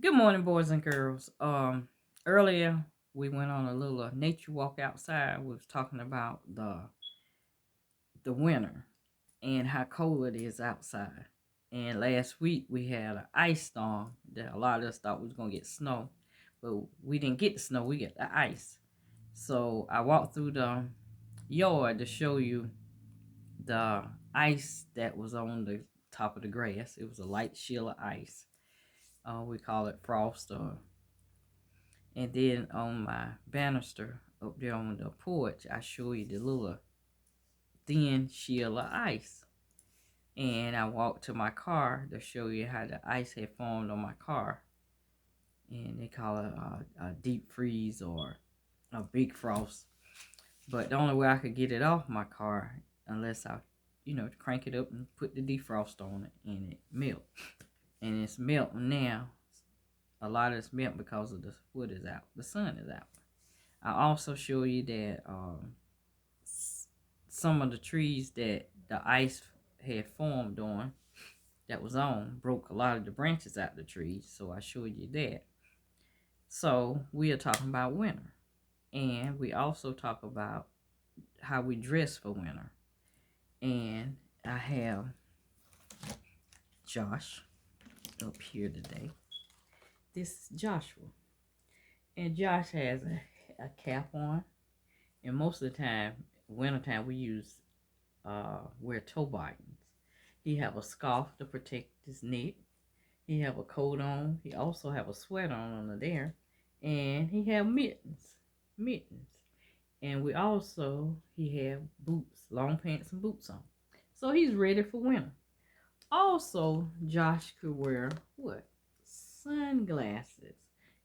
Good morning, boys and girls. Earlier we went on a little nature walk outside. We was talking about the winter and how cold it is outside. And last week we had an ice storm that a lot of us thought we was gonna get snow, but we didn't get the snow. We got the ice. So I walked through the yard to show you the ice that was on the top of the grass. It was a light shield of ice. We call it frost or. And then on my banister up there on the porch, I show you the little thin shield of ice. And I walked to my car to show you how the ice had formed on my car. And they call it a deep freeze or a big frost. But the only way I could get it off my car, unless I, crank it up and put the defrost on it, and it melt. And it's melting now. A lot of it's melt because of the wood is out. The sun is out. I also show you that some of the trees that the ice had formed on that was on broke a lot of the branches out of the trees. So I showed you that. So we are talking about winter. And we also talk about how we dress for winter. And I have Josh up here today. This is Joshua. And Josh has a cap on. And most of the time, wintertime, we wear toe buttons. He have a scarf to protect his neck. He have a coat on. He also have a sweater on under there, and he have mittens. And he have boots, long pants and boots on. So he's ready for winter. Also, Josh could wear what? Sunglasses.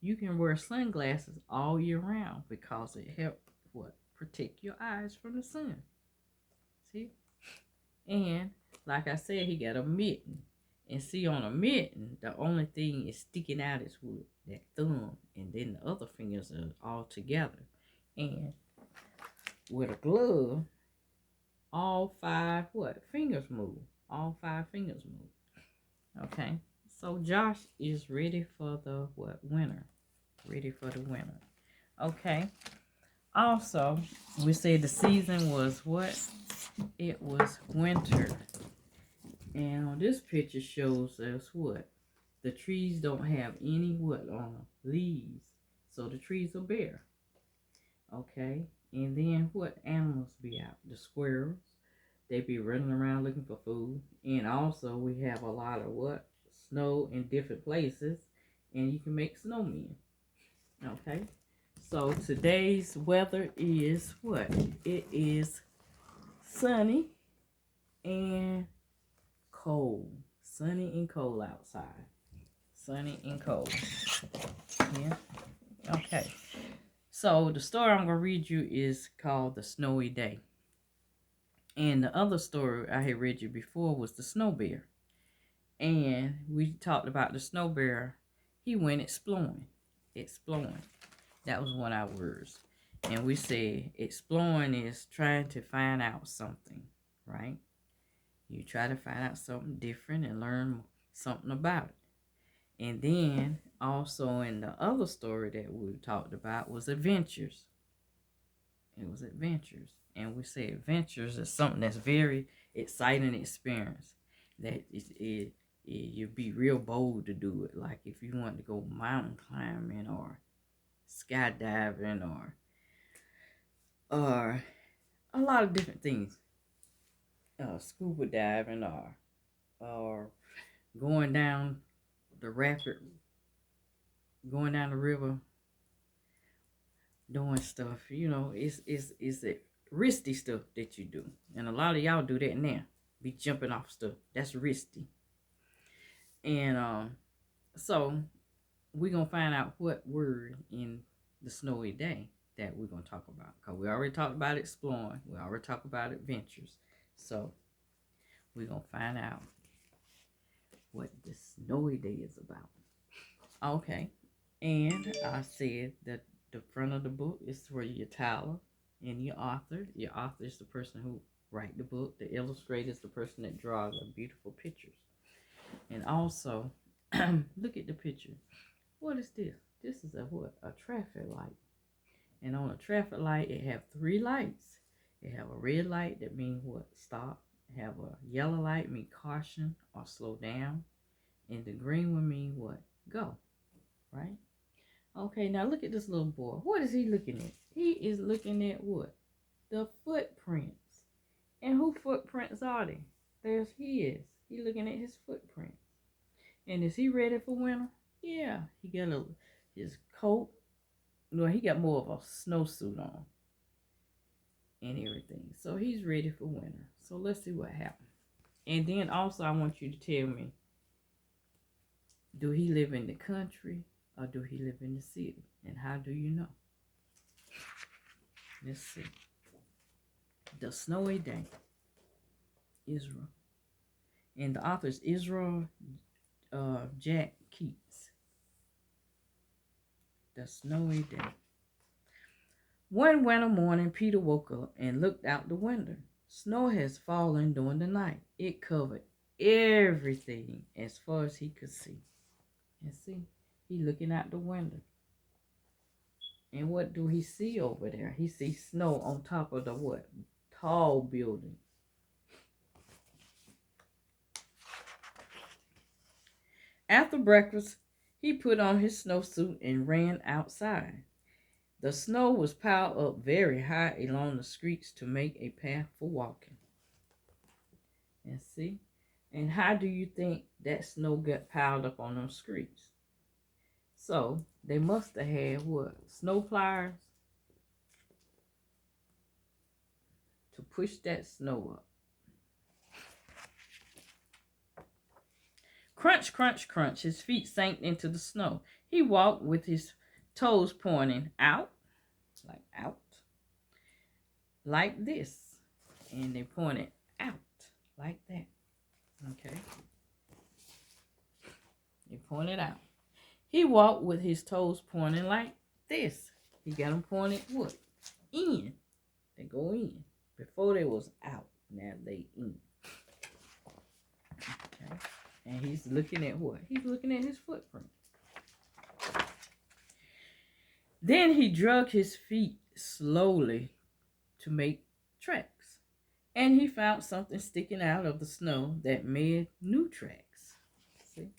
You can wear sunglasses all year round because it help what? Protect your eyes from the sun. See? And like I said, he got a mitten. And see, on a mitten, the only thing is sticking out is with that thumb, and then the other fingers are all together. And with a glove, all five what fingers move. All five fingers move. Okay. So Josh is ready for the what winter. Ready for the winter. Okay. Also, we said the season was what? It was winter. And on this picture shows us what? The trees don't have any what on them? Leaves. So the trees are bare. Okay. And then what animals be out? The squirrels. They be running around looking for food. And also we have a lot of what? Snow in different places. And you can make snowmen. Okay. So today's weather is what? It is sunny and cold. Sunny and cold outside. Sunny and cold. Yeah. Okay. So the story I'm gonna read you is called The Snowy Day. And the other story I had read you before was the snow bear. And we talked about the snow bear. He went exploring. Exploring. That was one of our words. And we said exploring is trying to find out something, right? You try to find out something different and learn something about it. And then also in the other story that we talked about was adventures. It was adventures. And we say adventures is something that's very exciting experience. That you'd be real bold to do it. Like if you want to go mountain climbing or skydiving or a lot of different things. Scuba diving or going down the rapid, going down the river, doing stuff. It's a risky stuff that you do, and a lot of y'all do that now. Be jumping off stuff. That's risky. And so we're gonna find out what word in the snowy day that we're gonna talk about. Cause we already talked about exploring. We already talked about adventures. So we're gonna find out what the snowy day is about. Okay. And I said that the front of the book is where your title and your author. Your author is the person who write the book. The illustrator is the person that draws the beautiful pictures. And also Look at the picture. What is this? This is a what? A traffic light. And on a traffic light, it have 3 lights. It have a red light that means what? Stop. It have a yellow light mean caution or slow down. And the green one mean what? Go. Right? Okay, now look at this little boy. What is he looking at? He is looking at what? The footprints. And who footprints are they? There's his. He looking at his footprints. And is he ready for winter? Yeah. He got his coat. No, he got more of a snowsuit on. And everything. So he's ready for winter. So let's see what happens. And then also I want you to tell me, do he live in the country or do he live in the city? And how do you know? Let's see. The Snowy Day. Israel. And the author is Israel Jack Keats. The Snowy Day. One winter morning, Peter woke up and looked out the window. Snow has fallen during the night. It covered everything as far as he could see. And see, he looking out the window. And what do he see over there? He sees snow on top of the what? Tall building. After breakfast, he put on his snowsuit and ran outside. The snow was piled up very high along the streets to make a path for walking. And see? And how do you think that snow got piled up on those streets? So, they must have had what? Snow pliers to push that snow up. Crunch, crunch, crunch. His feet sank into the snow. He walked with his toes pointing out, like this. And they pointed out, like that. Okay. They pointed out. He walked with his toes pointing like this. He got them pointed what? In. They go in. Before they was out. Now they in. Okay. And he's looking at what? He's looking at his footprint. Then he dragged his feet slowly to make tracks. And he found something sticking out of the snow that made new tracks. See?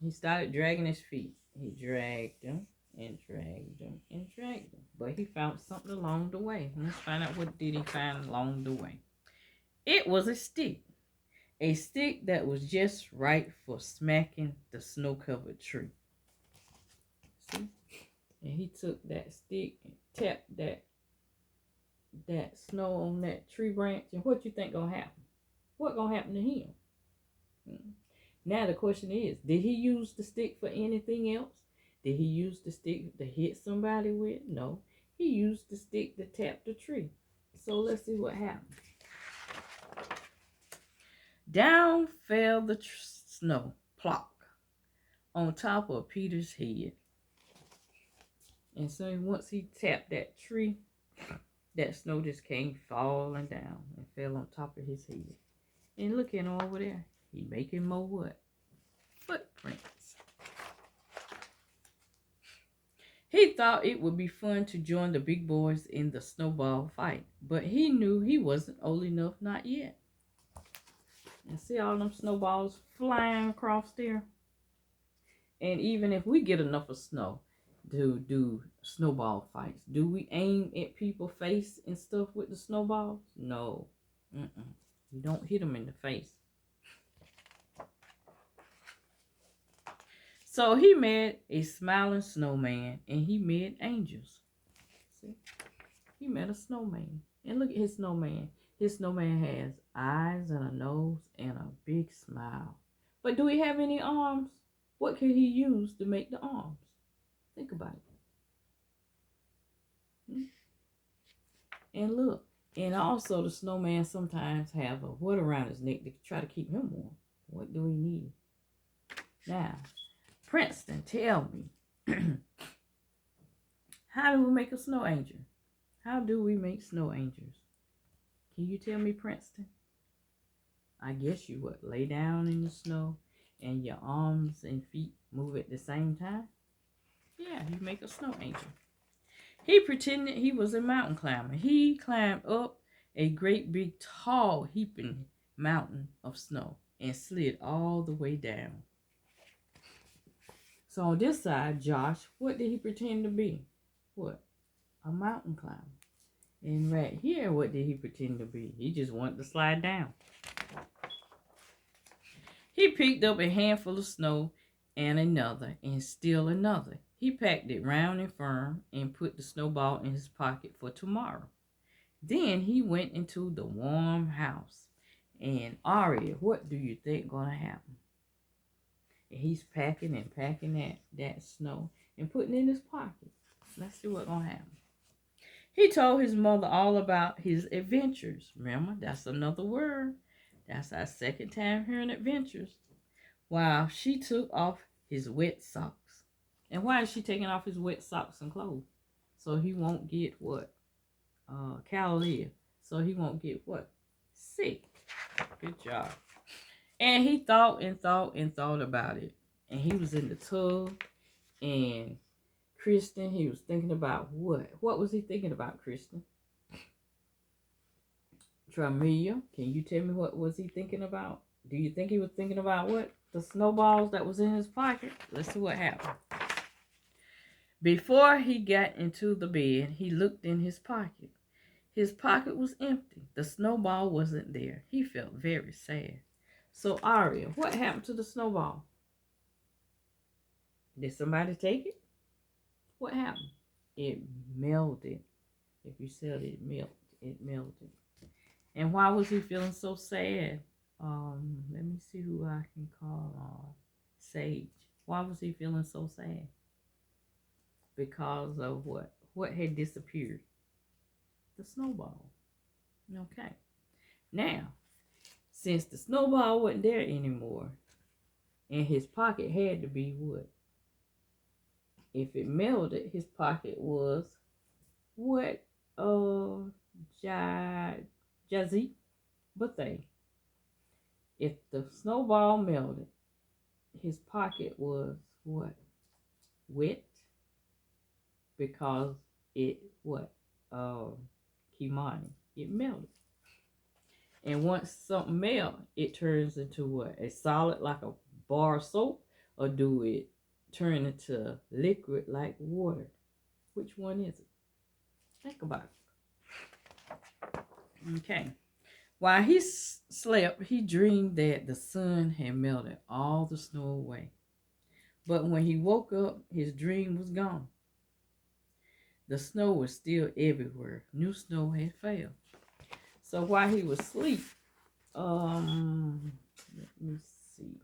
He started dragging his feet. He dragged them and dragged them and dragged them. But he found something along the way. Let's find out what did he find along the way. It was a stick. A stick that was just right for smacking the snow-covered tree. See? And he took that stick and tapped that snow on that tree branch. And what you think gonna happen? What gonna happen to him? Now the question is, did he use the stick for anything else? Did he use the stick to hit somebody with? No. He used the stick to tap the tree. So let's see what happened. Down fell the snow, plop, on top of Peter's head. And so once he tapped that tree, that snow just came falling down and fell on top of his head. And look at him over there. He making more what? Footprints. He thought it would be fun to join the big boys in the snowball fight, but he knew he wasn't old enough, not yet. And see all them snowballs flying across there? And even if we get enough of snow to do snowball fights, do we aim at people's face and stuff with the snowballs? No. You don't hit them in the face. So he made a smiling snowman and he made angels. See? He made a snowman. And look at his snowman. His snowman has eyes and a nose and a big smile. But do he have any arms? What can he use to make the arms? Think about it. And look. And also the snowman sometimes have a wood around his neck to try to keep him warm. What do we need? Now, Princeton, tell me. How do we make a snow angel? How do we make snow angels? Can you tell me, Princeton? I guess you would lay down in the snow and your arms and feet move at the same time, yeah, you make a snow angel. He pretended he was a mountain climber. He climbed up a great big tall heaping mountain of snow and slid all the way down. So on this side, Josh, what did he pretend to be? What? A mountain climber. And right here, what did he pretend to be? He just wanted to slide down. He picked up a handful of snow and another, and still another. He packed it round and firm and put the snowball in his pocket for tomorrow. Then he went into the warm house. And Aria, what do you think gonna happen? And he's packing and packing that snow and putting it in his pocket. Let's see what's gonna happen. He told his mother all about his adventures. Remember, that's another word. That's our second time hearing adventures. While she took off his wet socks. And why is she taking off his wet socks and clothes? So he won't get what? Cavalier. So he won't get what? Sick. Good job. And he thought and thought and thought about it. And he was in the tub. And Kristen, he was thinking about what? What was he thinking about, Kristen? Tramilia, can you tell me what was he thinking about? Do you think he was thinking about what? The snowballs that was in his pocket? Let's see what happened. Before he got into the bed, he looked in his pocket. His pocket was empty. The snowball wasn't there. He felt very sad. So, Aria, what happened to the snowball? Did somebody take it? What happened? It melted. If you said it melted. And why was he feeling so sad? Let me see who I can call. Sage. Why was he feeling so sad? Because of what? What had disappeared? The snowball. Okay. Now, since the snowball wasn't there anymore, and his pocket had to be what? If it melted, his pocket was what? Jazzy Buffet. If the snowball melted, his pocket was what? Wet. Because it what? Kimani. It melted. And once something melts, it turns into what? A solid like a bar of soap? Or do it turn into liquid like water? Which one is it? Think about it. Okay. While he slept, he dreamed that the sun had melted all the snow away. But when he woke up, his dream was gone. The snow was still everywhere. New snow had fell. So while he was asleep, let me see.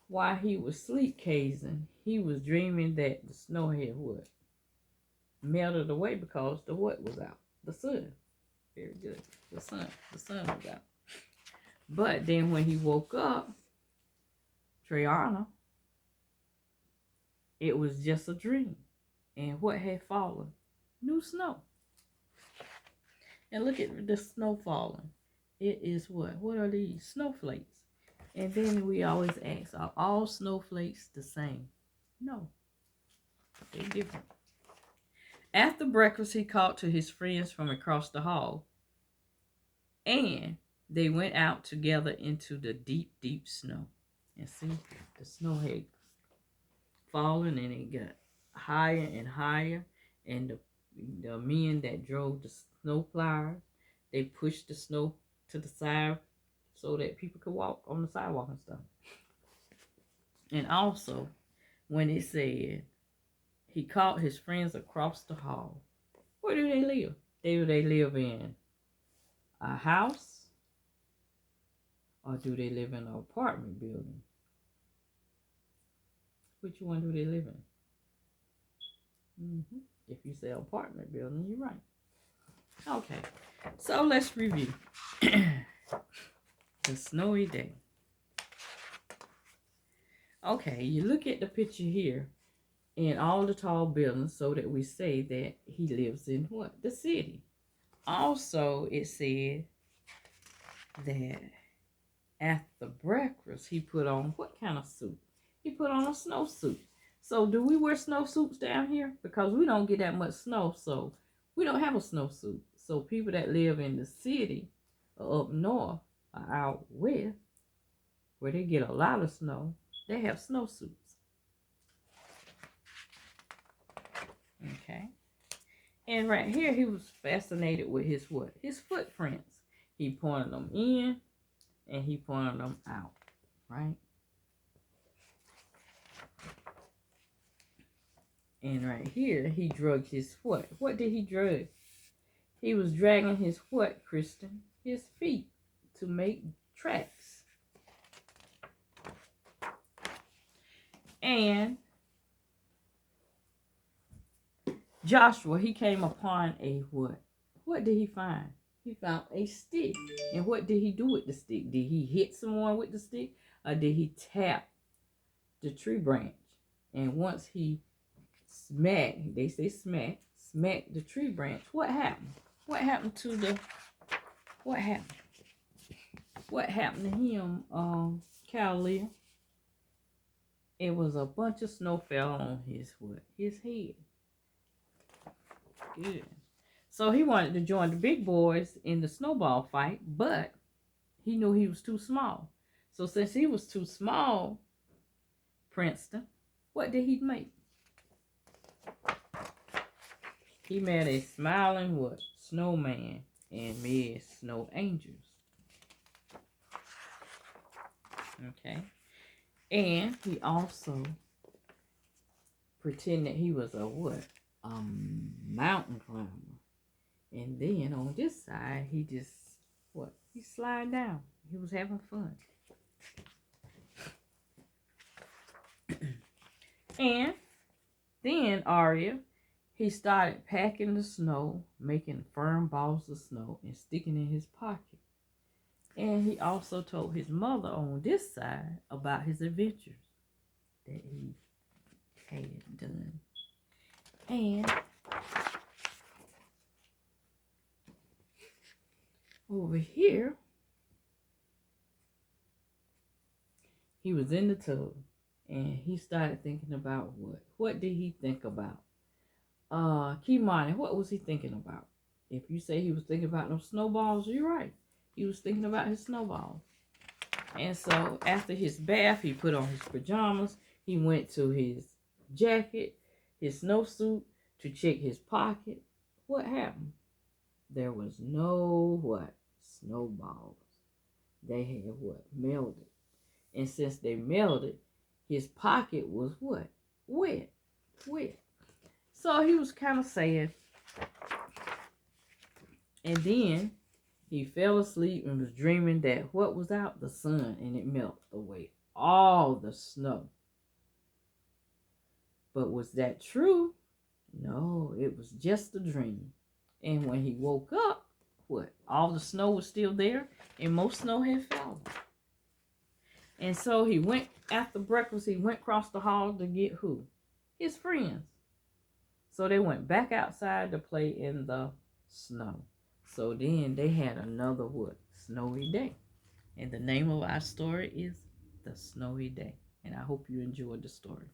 While he was sleep gazing, he was dreaming that the snow had what? Melted away because the what was out? The sun. Very good. The sun was out. But then when he woke up, Triana, it was just a dream. And what had fallen? New snow. And look at the snow falling. It is what? What are these? Snowflakes. And then we always ask, are all snowflakes the same? No. They're different. After breakfast, he called to his friends from across the hall. And they went out together into the deep, deep snow. And see, the snow had fallen and it got higher and higher. And the men that drove the snow plowers, they pushed the snow to the side so that people could walk on the sidewalk and stuff. And also, when it said he called his friends across the hall, where do they live? Do they live in a house? Or do they live in an apartment building? Which one do they live in? If you say apartment building, you're right. Okay, so let's review. The snowy day. Okay, you look at the picture here and all the tall buildings so that we say that he lives in what? The city. Also, it said that After breakfast, he put on what kind of suit? He put on a snowsuit. So do we wear snowsuits down here? Because we don't get that much snow, so we don't have a snowsuit. So people that live in the city or up north or out west, where they get a lot of snow, they have snowsuits. Okay. And right here, he was fascinated with his what? His footprints. He pointed them in and he pointed them out, right? And right here, he drugged his foot. What did he drug? He was dragging his what, Kristen? His feet to make tracks. And Joshua, he came upon a what? What did he find? He found a stick. And what did he do with the stick? Did he hit someone with the stick? Or did he tap the tree branch? And once he smacked, they say smacked the tree branch, what happened? What happened to the, what happened? What happened to him, Cavalier? It was a bunch of snow fell on his what? His head. Good. So he wanted to join the big boys in the snowball fight, but he knew he was too small. So since he was too small, Princeton, what did he make? He made a smiling what? Snowman and made snow angels. Okay. And he also pretended he was a what? A mountain climber. And then on this side, he just, what? He slid down. He was having fun. And then Arya, he started packing the snow, making firm balls of snow and sticking in his pocket. And he also told his mother on this side about his adventures that he had done. And over here, he was in the tub and he started thinking about what? What did he think about? Kimani, what was he thinking about? If you say he was thinking about those snowballs, you're right. He was thinking about his snowballs. And so after his bath, he put on his pajamas. He went to his jacket, his snowsuit to check his pocket. What happened? There was no what? Snowballs. They had what? Melted. And since they melted, his pocket was what? Wet. Wet. So he was kind of sad. And then he fell asleep and was dreaming that what was out? The sun, and it melted away all the snow. But was that true? No, it was just a dream. And when he woke up, what? All the snow was still there, and most snow had fallen. And so he went, after breakfast, he went across the hall to get who? His friends. So they went back outside to play in the snow. So then they had another what? Snowy day. And the name of our story is The Snowy Day. And I hope you enjoyed the story.